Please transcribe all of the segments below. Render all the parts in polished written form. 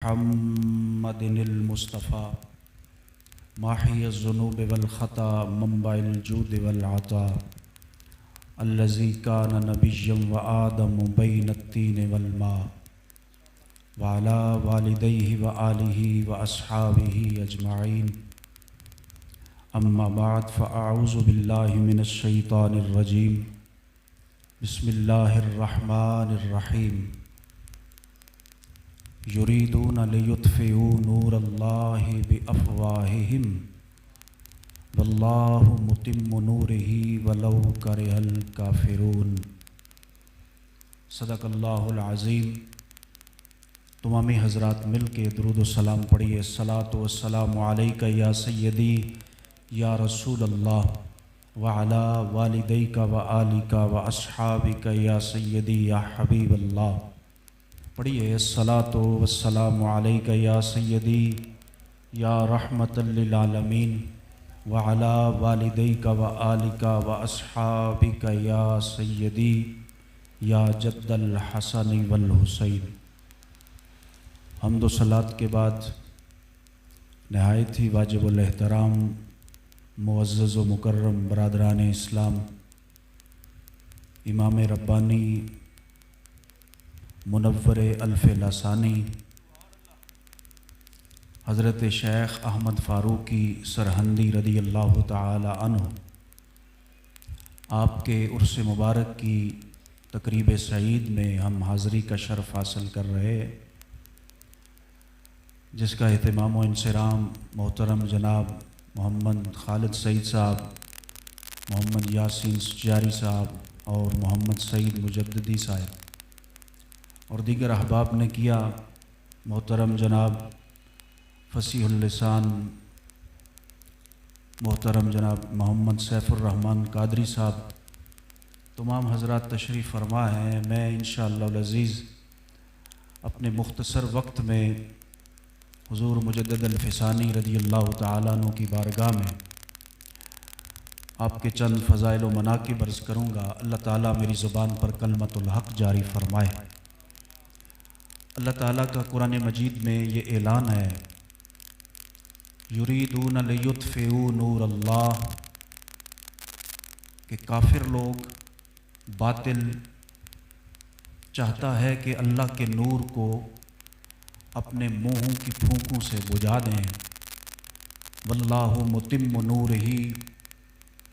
محمد المصطفى ماحي الذنوب والخطا منبع الجود والعطاء الذي كان نبيا وآدم بين الطين والماء وعلى والديه وآله وأصحابه أجمعين أما بعد فأعوذ بالله من الشيطان الرجيم بسم الله الرحمن الرحيم يريدون ليطفئوا نور الله بأفواههم والله متم نوره ولو كره الكافرون صدق اللہ العظیم۔ تمامی حضرات مل کے درود و سلام پڑھیے۔ الصلاۃ والسلام علیک یا سیدی یا رسول اللہ وعلی والدیک وآلک واصحابک یا سیدی یا حبیب اللہ۔ پڑھیے الصلاۃ والسلام علیک یا سیدی یا رحمت للعالمین وعلی والدیک وآلک واصحابک یا سیدی یا جد الحسن والحسین۔ حمد و صلات کے بعد نہایت ہی واجب الاحترام معزز و مکرم برادران اسلام، امام ربانی منور الف لسانی حضرت شیخ احمد فاروقی سرہندی رضی اللہ تعالی عنہ، آپ کے عرس مبارک کی تقریب سعید میں ہم حاضری کا شرف حاصل کر رہے ہیں، جس کا اہتمام و انصرام محترم جناب محمد خالد سعید صاحب، محمد یاسین سجاری صاحب اور محمد سعید مجددی صاحب اور دیگر احباب نے کیا۔ محترم جناب فصیح اللسان محترم جناب محمد سیف الرحمن قادری صاحب، تمام حضرات تشریف فرما ہیں۔ میں انشاءاللہ العزیز اپنے مختصر وقت میں حضور مجدد الفسانی رضی اللہ تعالیٰ عنہ کی بارگاہ میں آپ کے چند فضائل و مناقب عرض کروں گا۔ اللہ تعالیٰ میری زبان پر کلمت الحق جاری فرمائے۔ اللہ تعالیٰ کا قرآن مجید میں یہ اعلان ہے، یریدون لیطفئوا نور اللہ، کہ کافر لوگ، باطل چاہتا ہے کہ اللہ کے نور کو اپنے منہوں کی پھونکوں سے بجھا دیں۔ واللہ متم نورہ،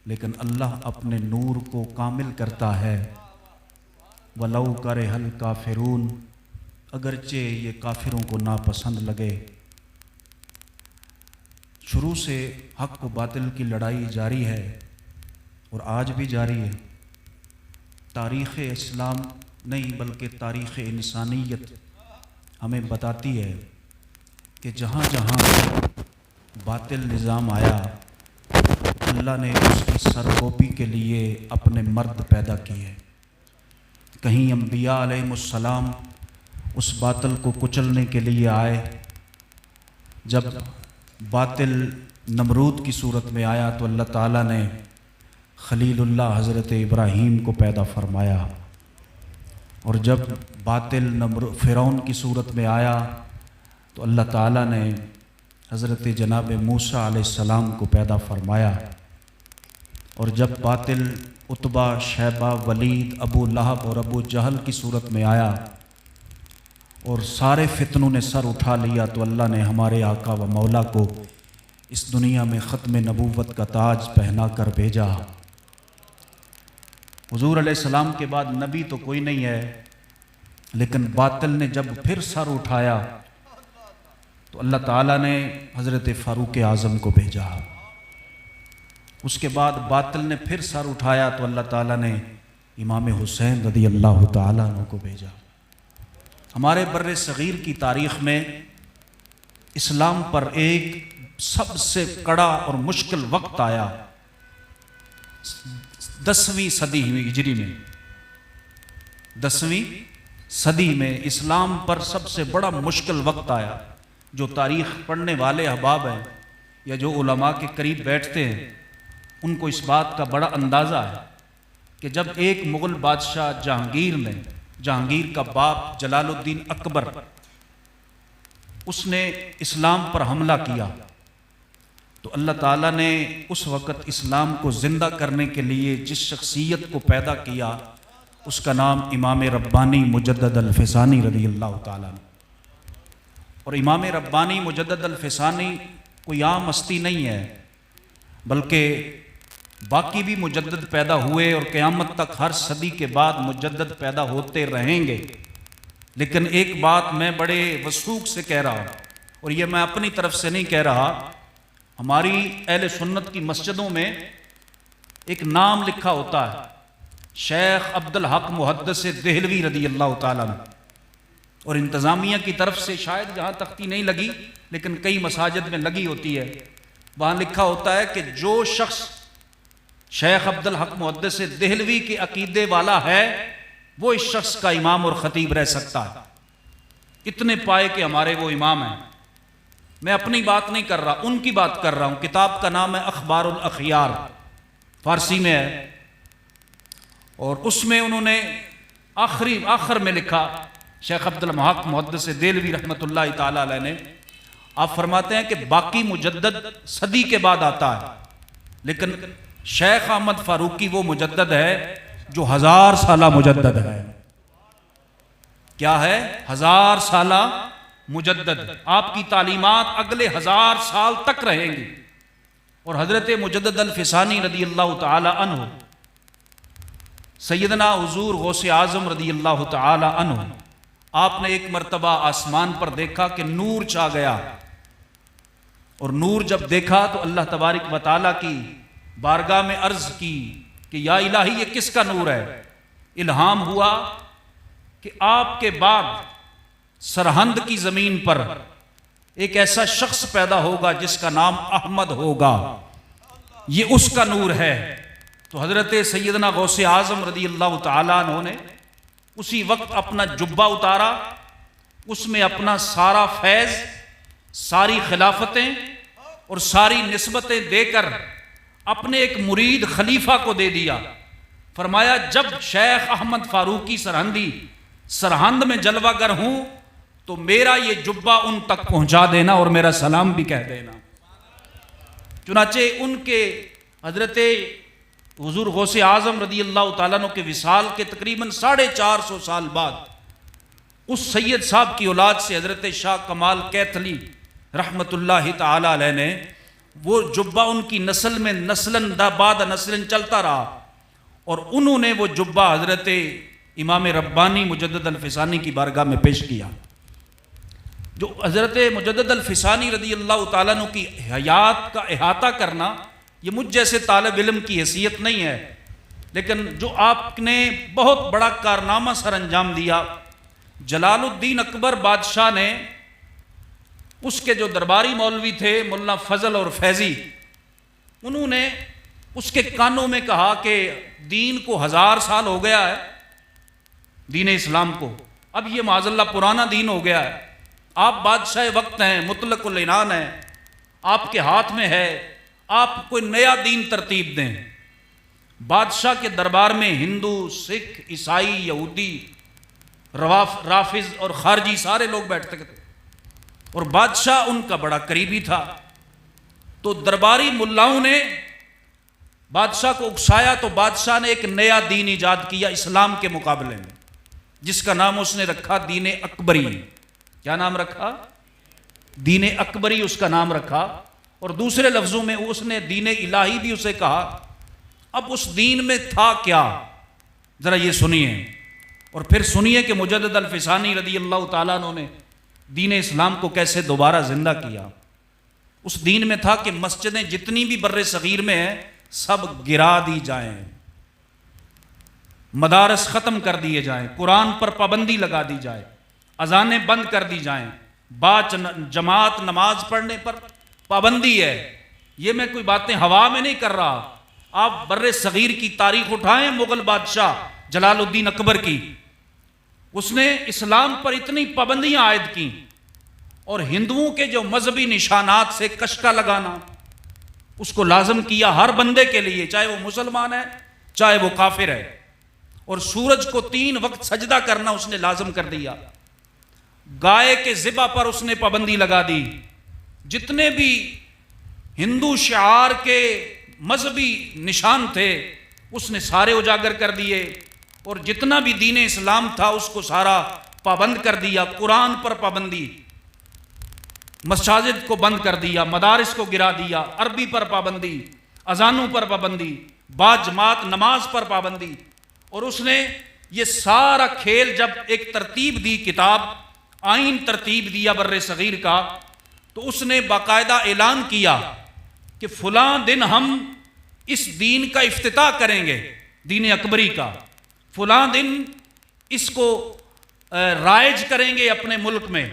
لیکن اللہ اپنے نور کو کامل کرتا ہے۔ ولو کرہ الکافرون، اگرچہ یہ کافروں کو ناپسند لگے۔ شروع سے حق و باطل کی لڑائی جاری ہے اور آج بھی جاری ہے۔ تاریخ اسلام نہیں بلکہ تاریخ انسانیت ہمیں بتاتی ہے کہ جہاں جہاں باطل نظام آیا، اللہ نے اس کی سرکوبی کے لیے اپنے مرد پیدا کیے۔ کہیں انبیاء علیہم السلام اس باطل کو کچلنے کے لیے آئے۔ جب باطل نمرود کی صورت میں آیا تو اللہ تعالیٰ نے خلیل اللہ حضرت ابراہیم کو پیدا فرمایا، اور جب باطل فرعون کی صورت میں آیا تو اللہ تعالیٰ نے حضرت جناب موسیٰ علیہ السلام کو پیدا فرمایا، اور جب باطل عتبہ، شیبہ، ولید، ابو لہب اور ابو جہل کی صورت میں آیا اور سارے فتنوں نے سر اٹھا لیا تو اللہ نے ہمارے آقا و مولا کو اس دنیا میں ختم نبوت کا تاج پہنا کر بھیجا۔ حضور علیہ السلام کے بعد نبی تو کوئی نہیں ہے، لیکن باطل نے جب پھر سر اٹھایا تو اللہ تعالیٰ نے حضرت فاروق اعظم کو بھیجا۔ اس کے بعد باطل نے پھر سر اٹھایا تو اللہ تعالیٰ نے امام حسین رضی اللہ تعالیٰ عنہ کو بھیجا۔ ہمارے بر صغیر کی تاریخ میں اسلام پر ایک سب سے کڑا اور مشکل وقت آیا 10ویں صدی ہجری میں۔ 10ویں صدی میں اسلام پر سب سے بڑا مشکل وقت آیا۔ جو تاریخ پڑھنے والے احباب ہیں یا جو علماء کے قریب بیٹھتے ہیں ان کو اس بات کا بڑا اندازہ ہے کہ جب ایک مغل بادشاہ جہانگیر کا باپ جلال الدین اکبر اس نے اسلام پر حملہ کیا تو اللہ تعالیٰ نے اس وقت اسلام کو زندہ کرنے کے لیے جس شخصیت کو پیدا کیا اس کا نام امام ربانی مجدد الفسانی رضی اللہ تعالیٰ عنہ۔ اور امام ربانی مجدد الفسانی کوئی عام ہستی نہیں ہے، بلکہ باقی بھی مجدد پیدا ہوئے اور قیامت تک ہر صدی کے بعد مجدد پیدا ہوتے رہیں گے، لیکن ایک بات میں بڑے وثوق سے کہہ رہا ہوں، اور یہ میں اپنی طرف سے نہیں کہہ رہا، ہماری اہل سنت کی مسجدوں میں ایک نام لکھا ہوتا ہے شیخ عبدالحق محدث دہلوی رضی اللہ تعالیٰ عنہ، اور انتظامیہ کی طرف سے شاید جہاں تختی نہیں لگی لیکن کئی مساجد میں لگی ہوتی ہے، وہاں لکھا ہوتا ہے کہ جو شخص شیخ عبدالحق محدث دہلوی کے عقیدے والا ہے وہ اس شخص کا امام اور خطیب رہ سکتا ہے۔ اتنے پائے کہ ہمارے وہ امام ہیں۔ میں اپنی بات نہیں کر رہا، ان کی بات کر رہا ہوں۔ کتاب کا نام ہے اخبار الاخیار، فارسی میں ہے، اور اس میں انہوں نے آخر میں لکھا شیخ عبدالحق محدث دہلوی رحمۃ اللہ تعالی علیہ نے، آپ فرماتے ہیں کہ باقی مجدد صدی کے بعد آتا ہے، لیکن شیخ احمد فاروقی وہ مجدد ہے جو 1000 سالہ مجدد ہے۔ کیا ہے؟ 1000 سالہ مجدد۔ آپ کی تعلیمات اگلے 1000 سال تک رہیں گی۔ اور حضرت مجدد الفسانی رضی اللہ تعالی عنہ، سیدنا حضور غوث اعظم رضی اللہ تعالی عنہ، آپ نے ایک مرتبہ آسمان پر دیکھا کہ نور چھا گیا، اور نور جب دیکھا تو اللہ تبارک و تعالی کی بارگاہ میں عرض کی کہ یا الہی یہ کس کا نور ہے؟ الہام ہوا کہ آپ کے بعد سرہند کی زمین پر ایک ایسا شخص پیدا ہوگا جس کا نام احمد ہوگا، یہ اس کا نور ہے۔ تو حضرت سیدنا غوث اعظم رضی اللہ تعالیٰ عنہ نے اسی وقت اپنا جبہ اتارا، اس میں اپنا سارا فیض، ساری خلافتیں اور ساری نسبتیں دے کر اپنے ایک مرید خلیفہ کو دے دیا۔ فرمایا جب شیخ احمد فاروقی سرہندی سرہند میں جلوہ گر ہوں تو میرا یہ جبہ ان تک پہنچا دینا اور میرا سلام بھی کہہ دینا۔ چنانچہ ان کے حضرت حضور غوث اعظم رضی اللہ تعالیٰ عنہ کے وصال کے تقریباً 450 سال بعد اس سید صاحب کی اولاد سے حضرت شاہ کمال کیتھلی رحمت اللہ تعالی علیہ نے وہ جبہ ان کی نسل میں نسلاً بعد نسلاً چلتا رہا، اور انہوں نے وہ جبہ حضرت امام ربانی مجدد الفسانی کی بارگاہ میں پیش کیا۔ جو حضرت مجدد الفسانی رضی اللہ تعالیٰ عنہ کی حیات کا احاطہ کرنا یہ مجھ جیسے طالب علم کی حیثیت نہیں ہے، لیکن جو آپ نے بہت بڑا کارنامہ سر انجام دیا، جلال الدین اکبر بادشاہ نے اس کے جو درباری مولوی تھے ملا فضل اور فیضی، انہوں نے اس کے کانوں میں کہا کہ دین کو 1000 سال ہو گیا ہے، دین اسلام کو، اب یہ معاذ اللہ پرانا دین ہو گیا ہے، آپ بادشاہ وقت ہیں، مطلق العنان ہیں، آپ کے ہاتھ میں ہے، آپ کوئی نیا دین ترتیب دیں۔ بادشاہ کے دربار میں ہندو، سکھ، عیسائی، یہودی، رافض اور خارجی سارے لوگ بیٹھتے تھے، اور بادشاہ ان کا بڑا قریبی تھا۔ تو درباری ملاؤں نے بادشاہ کو اکسایا تو بادشاہ نے ایک نیا دین ایجاد کیا اسلام کے مقابلے میں، جس کا نام اس نے رکھا دین اکبری۔ کیا نام رکھا؟ دین اکبری اس کا نام رکھا، اور دوسرے لفظوں میں اس نے دین الہی بھی اسے کہا۔ اب اس دین میں تھا کیا، ذرا یہ سنیے، اور پھر سنیے کہ مجدد الفسانی رضی اللہ تعالیٰ عنہ نے دین اسلام کو کیسے دوبارہ زندہ کیا۔ اس دین میں تھا کہ مسجدیں جتنی بھی بر صغیر میں ہیں سب گرا دی جائیں، مدارس ختم کر دیے جائیں، قرآن پر پابندی لگا دی جائے، اذانیں بند کر دی جائیں، جماعت نماز پڑھنے پر پابندی ہے۔ یہ میں کوئی باتیں ہوا میں نہیں کر رہا، آپ بر صغیر کی تاریخ اٹھائیں، مغل بادشاہ جلال الدین اکبر کی، اس نے اسلام پر اتنی پابندیاں عائد کیں، اور ہندوؤں کے جو مذہبی نشانات سے کشکا لگانا اس کو لازم کیا ہر بندے کے لیے، چاہے وہ مسلمان ہے چاہے وہ کافر ہے، اور سورج کو 3 وقت سجدہ کرنا اس نے لازم کر دیا۔ گائے کے ذبح پر اس نے پابندی لگا دی، جتنے بھی ہندو شعار کے مذہبی نشان تھے اس نے سارے اجاگر کر دیے، اور جتنا بھی دین اسلام تھا اس کو سارا پابند کر دیا۔ قرآن پر پابندی، مساجد کو بند کر دیا، مدارس کو گرا دیا، عربی پر پابندی، اذانوں پر پابندی، با جماعت نماز پر پابندی۔ اور اس نے یہ سارا کھیل جب ایک ترتیب دی، کتاب آئین ترتیب دیا بر صغیر کا، تو اس نے باقاعدہ اعلان کیا کہ فلاں دن ہم اس دین کا افتتاح کریں گے، دین اکبری کا، فلاں دن اس کو رائج کریں گے اپنے ملک میں۔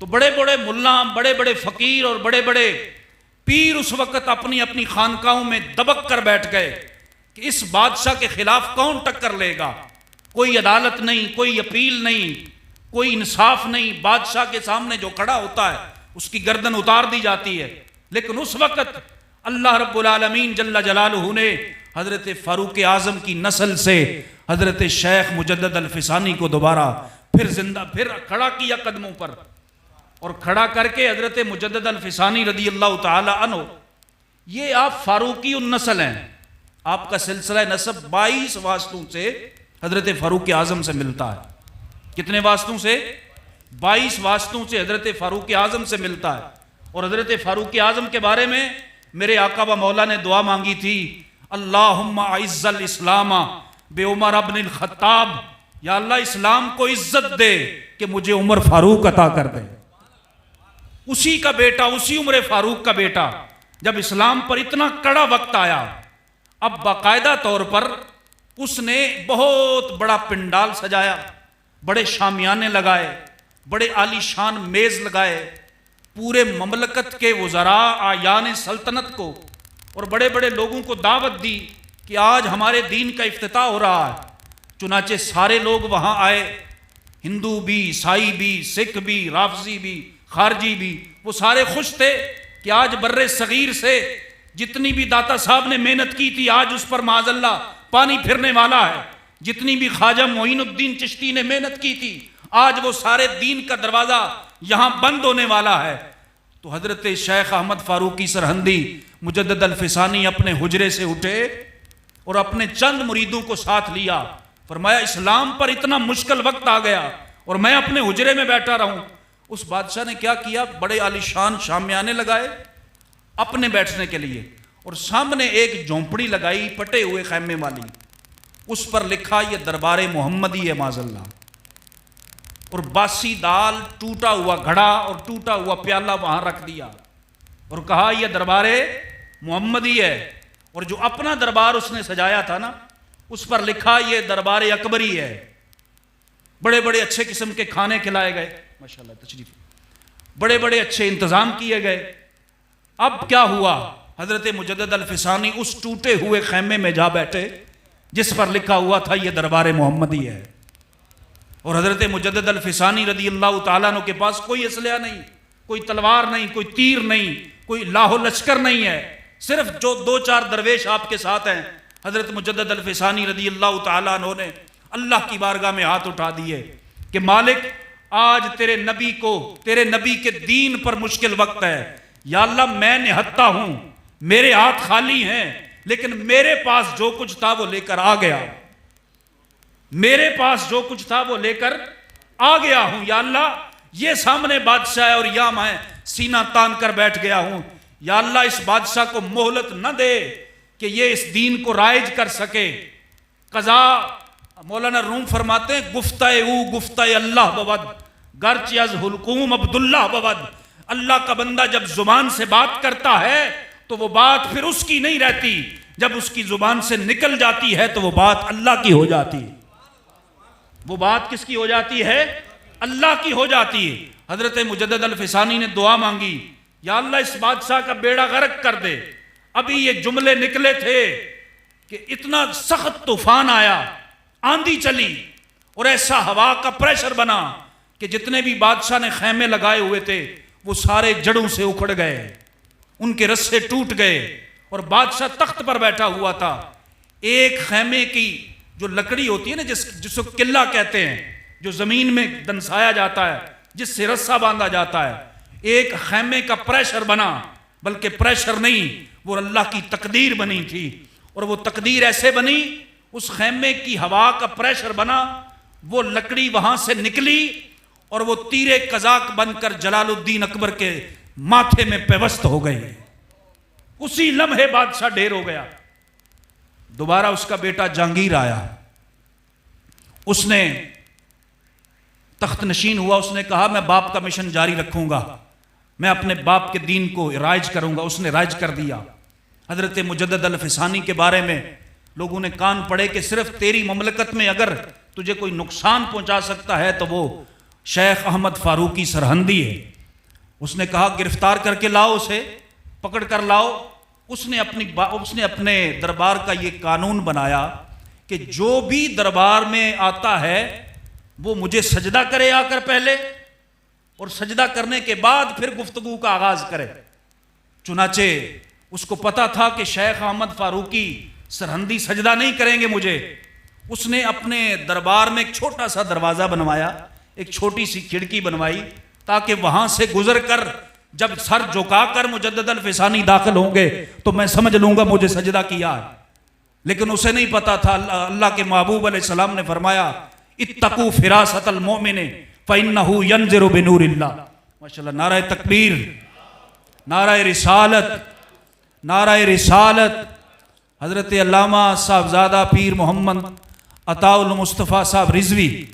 تو بڑے بڑے ملا، بڑے بڑے فقیر اور بڑے بڑے پیر اس وقت اپنی اپنی خانقاہوں میں دبک کر بیٹھ گئے کہ اس بادشاہ کے خلاف کون ٹکر لے گا۔ کوئی عدالت نہیں، کوئی اپیل نہیں، کوئی انصاف نہیں، بادشاہ کے سامنے جو کھڑا ہوتا ہے اس کی گردن اتار دی جاتی ہے۔ لیکن اس وقت اللہ رب العالمین جل جلالہ نے حضرت فاروق اعظم کی نسل سے حضرت شیخ مجدد الفسانی کو دوبارہ پھر کھڑا کیا قدموں پر، اور کھڑا کر کے حضرت مجدد الفسانی رضی اللہ تعالی عنہ، یہ آپ فاروقی النسل ہیں، آپ کا سلسلہ نسب 22 واسطوں سے حضرت فاروق اعظم سے ملتا ہے۔ کتنے واسطوں سے؟ 22 واسطوں سے حضرت فاروق اعظم سے ملتا ہے۔ اور حضرت فاروق اعظم کے بارے میں میرے آقا و مولا نے دعا مانگی تھی، اللہم اعز الاسلام بے عمر ابن الخطاب، یا اللہ اسلام کو عزت دے کہ مجھے عمر فاروق عطا کر دے۔ اسی کا بیٹا، اسی عمر فاروق کا بیٹا، جب اسلام پر اتنا کڑا وقت آیا، اب باقاعدہ طور پر اس نے بہت بڑا پنڈال سجایا، بڑے شامیانے لگائے، بڑے عالی شان میز لگائے، پورے مملکت کے وزراء اعیان سلطنت کو اور بڑے بڑے لوگوں کو دعوت دی کہ آج ہمارے دین کا افتتاح ہو رہا ہے۔ چنانچہ سارے لوگ وہاں آئے، ہندو بھی، عیسائی بھی، سکھ بھی، رافضی بھی، خارجی بھی، وہ سارے خوش تھے کہ آج بر صغیر سے جتنی بھی داتا صاحب نے محنت کی تھی آج اس پر معاذ اللہ پانی پھرنے والا ہے، جتنی بھی خواجہ معین الدین چشتی نے محنت کی تھی آج وہ سارے دین کا دروازہ یہاں بند ہونے والا ہے۔ تو حضرت شیخ احمد فاروقی سرہندی مجدد الفسانی اپنے حجرے سے اٹھے اور اپنے چند مریدوں کو ساتھ لیا، فرمایا اسلام پر اتنا مشکل وقت آ گیا اور میں اپنے حجرے میں بیٹھا رہوں۔ اس بادشاہ نے کیا کیا؟ بڑے عالی شان شامیانے لگائے اپنے بیٹھنے کے لیے، اور سامنے ایک جھونپڑی لگائی پٹے ہوئے خیمے والی، اس پر لکھا یہ دربار محمدی ہے معاذ اللہ، اور باسی دال، ٹوٹا ہوا گھڑا اور ٹوٹا ہوا پیالہ وہاں رکھ دیا اور کہا یہ دربار محمدی ہے۔ اور جو اپنا دربار اس نے سجایا تھا نا، اس پر لکھا یہ دربار اکبری ہے۔ بڑے بڑے اچھے قسم کے کھانے کھلائے گئے، ماشاءاللہ تشریف، بڑے بڑے اچھے انتظام کیے گئے۔ اب کیا ہوا؟ حضرت مجدد الفسانی اس ٹوٹے ہوئے خیمے میں جا بیٹھے جس پر لکھا ہوا تھا یہ دربار محمدی ہے، اور حضرت مجدد الفسانی رضی اللہ تعالیٰ عنہ کے پاس کوئی اسلحہ نہیں، کوئی تلوار نہیں، کوئی تیر نہیں، کوئی لاہو لشکر نہیں ہے، صرف جو 2-4 درویش آپ کے ساتھ ہیں۔ حضرت مجدد الفسانی رضی اللہ تعالیٰ عنہ نے اللہ کی بارگاہ میں ہاتھ اٹھا دیے کہ مالک آج تیرے نبی کو، تیرے نبی کے دین پر مشکل وقت ہے، یا اللہ میں نہتا ہوں، میرے ہاتھ خالی ہیں، لیکن میرے پاس جو کچھ تھا وہ لے کر آ گیا، میرے پاس جو کچھ تھا وہ لے کر آ گیا ہوں، یا اللہ یہ سامنے بادشاہ ہے اور یا میں سینہ تان کر بیٹھ گیا ہوں، یا اللہ اس بادشاہ کو مہلت نہ دے کہ یہ اس دین کو رائج کر سکے۔ قضا مولانا روم فرماتے ہیں گفتہ او گفتہ اللہ بود گرچہ از حلقوم عبداللہ بود، اللہ کا بندہ جب زبان سے بات کرتا ہے تو وہ بات پھر اس کی نہیں رہتی، جب اس کی زبان سے نکل جاتی ہے تو وہ بات اللہ کی ہو جاتی ہے۔ وہ بات کس کی ہو جاتی ہے؟ اللہ کی ہو جاتی ہے۔ حضرت مجدد الفسانی نے دعا مانگی، یا اللہ اس بادشاہ کا بیڑا غرق کر دے۔ ابھی یہ جملے نکلے تھے کہ اتنا سخت طوفان آیا، آندھی چلی اور ایسا ہوا کا پریشر بنا کہ جتنے بھی بادشاہ نے خیمے لگائے ہوئے تھے وہ سارے جڑوں سے اکھڑ گئے، ان کے رسے ٹوٹ گئے، اور بادشاہ تخت پر بیٹھا ہوا تھا۔ ایک خیمے کی جو لکڑی ہوتی ہے نا جس کو قلعہ کہتے ہیں، جو زمین میں دنسایا جاتا ہے، جس سے رسا باندھا جاتا ہے، ایک خیمے کا پریشر بنا، بلکہ پریشر نہیں، وہ اللہ کی تقدیر بنی تھی، اور وہ تقدیر ایسے بنی، اس خیمے کی ہوا کا پریشر بنا، وہ لکڑی وہاں سے نکلی اور وہ تیر قزاق بن کر جلال الدین اکبر کے ماتھے میں پیوست ہو گئی۔ اسی لمحے بادشاہ ڈھیر ہو گیا۔ دوبارہ اس کا بیٹا جہانگیر آیا، اس نے تخت نشین ہوا، اس نے کہا میں باپ کا مشن جاری رکھوں گا، میں اپنے باپ کے دین کو رائج کروں گا۔ اس نے رائج کر دیا۔ حضرت مجدد الفسانی کے بارے میں لوگوں نے کان پڑے کہ صرف تیری مملکت میں اگر تجھے کوئی نقصان پہنچا سکتا ہے تو وہ شیخ احمد فاروقی سرہندی ہے۔ اس نے کہا گرفتار کر کے لاؤ، اسے پکڑ کر لاؤ۔ اس نے اپنے دربار کا یہ قانون بنایا کہ جو بھی دربار میں آتا ہے وہ مجھے سجدہ کرے آ کر پہلے، اور سجدہ کرنے کے بعد پھر گفتگو کا آغاز کرے۔ چنانچہ اس کو پتا تھا کہ شیخ احمد فاروقی سرہندی سجدہ نہیں کریں گے مجھے۔ اس نے اپنے دربار میں ایک چھوٹا سا دروازہ بنوایا، ایک چھوٹی سی کھڑکی بنوائی، تاکہ وہاں سے گزر کر جب سر جھکا کر مجدد الفسانی داخل ہوں گے تو میں سمجھ لوں گا مجھے سجدہ کیا ہے۔ لیکن اسے نہیں پتا تھا، اللہ کے محبوب علیہ السلام نے فرمایا اتقوا فراست المؤمن فإنه ينظر بنور اللہ۔ ماشاءاللہ، نعرہ تکبیر، نعرہ رسالت، نعرہ رسالت۔ حضرت علامہ صاحبزادہ پیر محمد عطاء المصطفیٰ صاحب رضوی،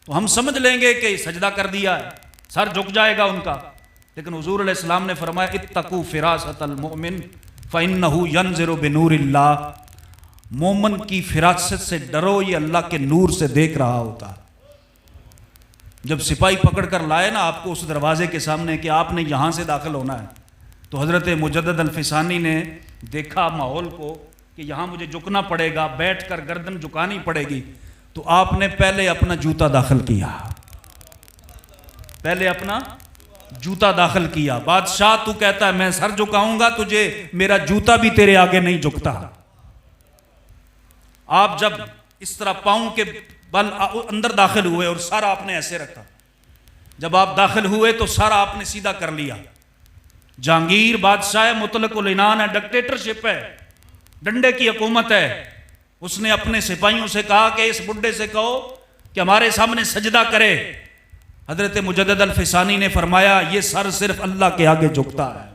تو ہم سمجھ لیں گے کہ سجدہ کر دیا ہے، سر جھک جائے گا ان کا، لیکن حضور علیہ السلام نے فرمایا اتقوا فراست المؤمن فإنه ينظر بنور اللہ۔ مومن کی فراست سے ڈرو، یہ اللہ کے نور سے دیکھ رہا ہوتا ہے۔ جب سپاہی پکڑ کر لائے نا آپ کو اس دروازے کے سامنے کہ آپ نے یہاں سے داخل ہونا ہے، تو حضرت مجدد الفسانی نے دیکھا ماحول کو کہ یہاں مجھے جھکنا پڑے گا، بیٹھ کر گردن جھکانی پڑے گی، تو آپ نے پہلے اپنا جوتا داخل کیا، پہلے اپنا جوتا داخل کیا۔ بادشاہ تو کہتا ہے میں سر جھکاؤں گا تجھے، میرا جوتا بھی تیرے آگے نہیں جھکتا۔ آپ جب اس طرح پاؤں کے بل اندر داخل ہوئے اور سارا آپ نے ایسے رکھا، جب آپ داخل ہوئے تو سارا آپ نے سیدھا کر لیا۔ جہانگیر بادشاہ مطلق العنان ہے، ڈکٹیٹرشپ ہے، ڈنڈے کی حکومت ہے۔ اس نے اپنے سپاہیوں سے کہا کہ اس بڈھے سے کہو کہ ہمارے سامنے سجدہ کرے۔ حضرت مجدد الفسانی نے فرمایا یہ سر صرف اللہ کے آگے جھکتا ہے۔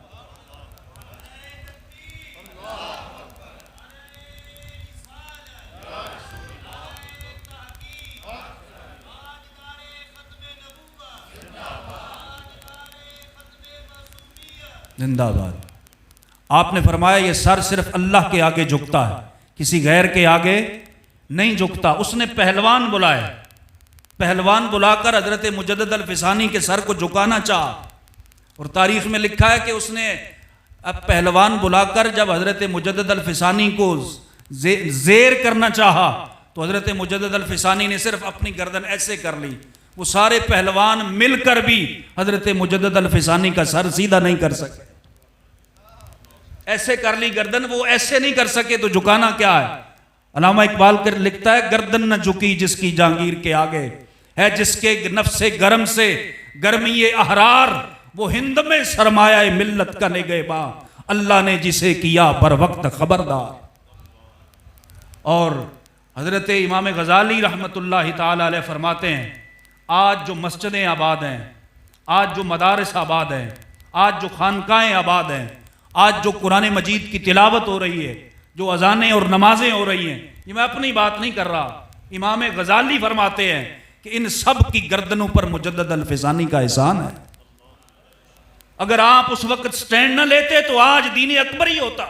زندہ باد۔ آپ نے فرمایا یہ سر صرف اللہ کے آگے جھکتا ہے، کسی غیر کے آگے نہیں جھکتا۔ اس نے پہلوان بلائے، پہلوان بلا کر حضرت مجدد الفسانی کے سر کو جھکانا چاہا، اور تاریخ میں لکھا ہے کہ اس نے اب پہلوان بلا کر جب حضرت مجدد الفسانی کو زیر کرنا چاہا تو حضرت مجدد الفسانی نے صرف اپنی گردن ایسے کر لی۔ وہ سارے پہلوان مل کر بھی حضرت مجدد الفسانی کا سر سیدھا نہیں کر سکے، ایسے کر لی گردن، وہ ایسے نہیں کر سکے تو جھکانا کیا ہے؟ علامہ اقبال کر لکھتا ہے گردن نہ جھکی جس کی جہانگیر کے آگے، ہے جس کے نفس گرم سے گرمی احرار، وہ ہند میں سرمایہ ملت کا نگہباں، اللہ نے جسے کیا بر وقت خبردار۔ اور حضرت امام غزالی رحمت اللہ تعالی علیہ فرماتے ہیں آج جو مسجدیں آباد ہیں، آج جو مدارس آباد ہیں، آج جو خانقاہیں آباد ہیں، آج جو قرآن مجید کی تلاوت ہو رہی ہے، جو اذانیں اور نمازیں ہو رہی ہیں، یہ میں اپنی بات نہیں کر رہا، امام غزالی فرماتے ہیں کہ ان سب کی گردنوں پر مجدد الفسانی کا احسان ہے۔ اگر آپ اس وقت سٹینڈ نہ لیتے تو آج دین اکبر ہی ہوتا،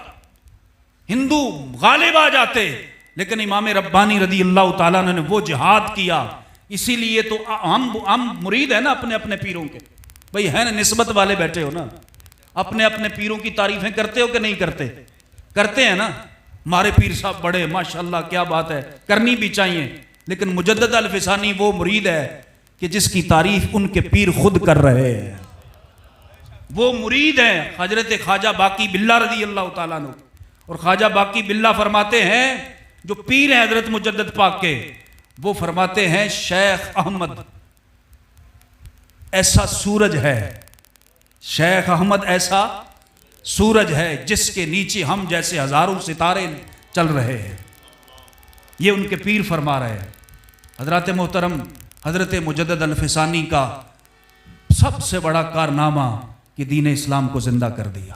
ہندو غالب آ جاتے، لیکن امام ربانی رضی اللہ تعالیٰ نے وہ جہاد کیا۔ اسی لیے تو ہم مرید ہیں نا اپنے اپنے پیروں کے، بھئی ہے نا، نسبت والے بیٹھے ہو نا، اپنے اپنے پیروں کی تعریفیں کرتے ہو کہ نہیں کرتے؟ کرتے ہیں نا، ہمارے پیر صاحب بڑے ماشاءاللہ، کیا بات ہے، کرنی بھی چاہیے، لیکن مجدد الفسانی وہ مرید ہے کہ جس کی تعریف ان کے پیر خود کر رہے ہیں۔ وہ مرید ہیں حضرت خواجہ باقی باللہ رضی اللہ تعالیٰ عنہ، اور خواجہ باقی باللہ فرماتے ہیں جو پیر ہیں حضرت مجدد پاک کے، وہ فرماتے ہیں شیخ احمد ایسا سورج ہے، شیخ احمد ایسا سورج ہے جس کے نیچے ہم جیسے ہزاروں ستارے چل رہے ہیں۔ یہ ان کے پیر فرما رہے ہیں۔ حضرات محترم، حضرت مجدد الفسانی کا سب سے بڑا کارنامہ کہ دین اسلام کو زندہ کر دیا،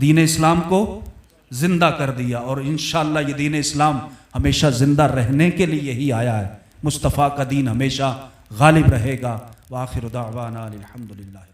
دین اسلام کو زندہ کر دیا، اور انشاءاللہ یہ دین اسلام ہمیشہ زندہ رہنے کے لیے ہی آیا ہے۔ مصطفیٰ کا دین ہمیشہ غالب رہے گا۔ وآخر دعوانا الحمدللہ۔